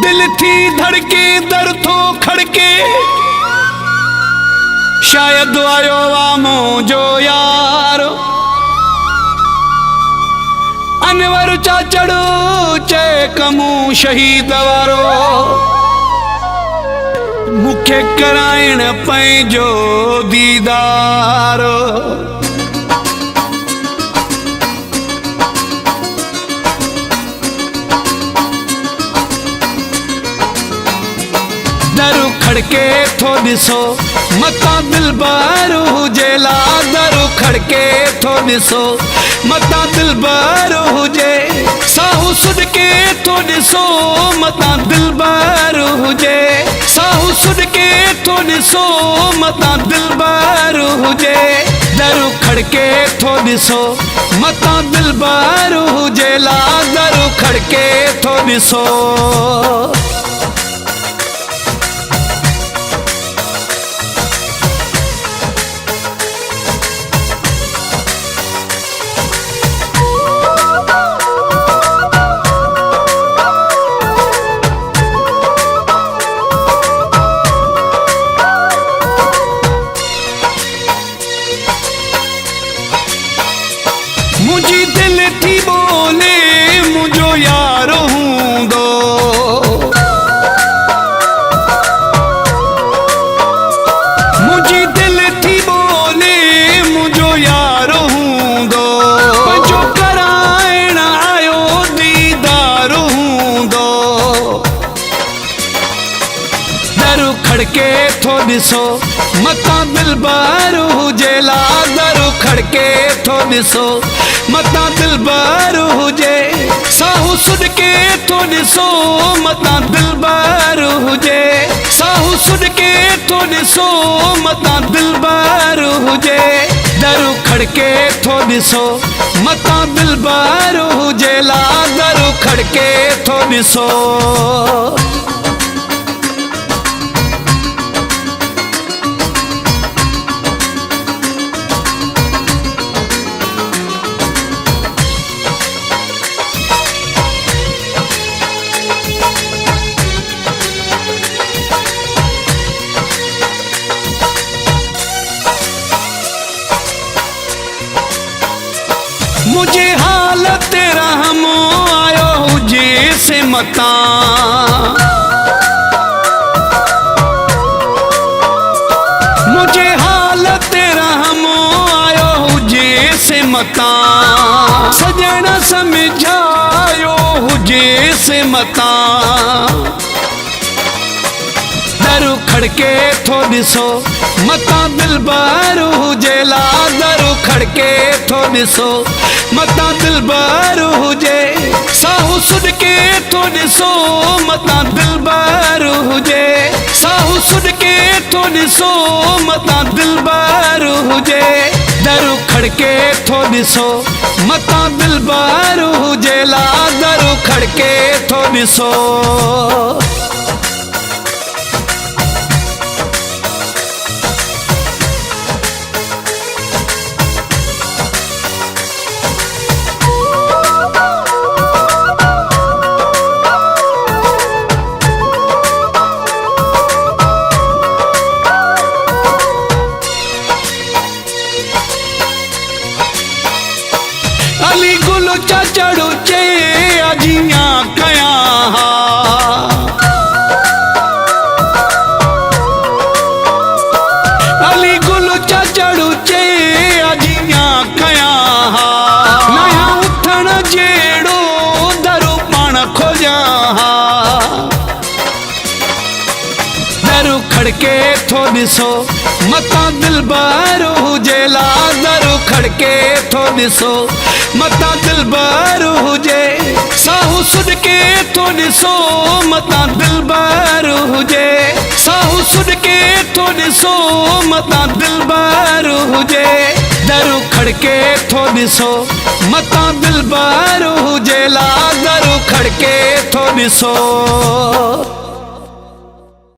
दिल थी धड़के दर थो खड़के शायद आयो वामो जो यार अनवर चाचड़ो चे कमू शहीद वारो मुखे कराइण पंहिंजो दीदार दरु खड़के थो ॾिसो मता दिलबर हुजेला दरु खड़के थो ॾिसो मता दिलबर हुजे साहू सुडके थो ॾिसो मता दिलबर हुजे साहू सुडके थो ॾिसो मता दिलबर हुजे दरु खड़के थो ॾिसो मता दिलबर हुजेला दरु खड़के थो ॾिसो मुझी दिल थी बोले मुझो यार हूंदो मुझी दिल थी बोले मुझो यार हूंदो जो कराइण आयो दीदार हूंदो दरु खड़के थो ॾिसो मता दिलबर हुजेला दरु खड़के थो ॾिसो मता दिलबर हुजे साहू सुडके थो ॾिसो मता दिलबर हुजे साहू सुडके थो ॾिसो मता दिलबर हुजे दरु खड़के थो ॾिसो मता दिलबर हुजेला दरु खड़के थो ॾिसो मुझे हालत तेरा हम आयो हुजे से मता मुझे हालत तेरा हम आयो हुजे से मता सजण समझायो हुजे से मता दरु खड़के थो ॾिसो मता दिलबर हुजेला दरु खड़के थो ॾिसो मता दिलबर हुजे साहू सुडके थो ॾिसो मता दिलबर हुजे साहू सुडके थो ॾिसो मता दिलबर हुजे दरु खड़के थो ॾिसो मता दिलबर हुजेला दरु खड़के थो ॾिसो अली गुल चाचड़ो चे अजिया कया अली गुल चाचड़ो चे अजिया कया नया उथण जेड़ो दरु पाण खोजा दरु खड़के थो ॾिसो मता दिलबर हुजेला दरु खड़के थो ॾिसो मता दिलबर हुजे साहू सुडके थो ॾिसो मता दिलबर हुजे साहू सुडके थो ॾिसो मता दिलबर हुजे दरु खड़के थो ॾिसो मता दिलबर हुजेला दरु खड़के थो ॾिसो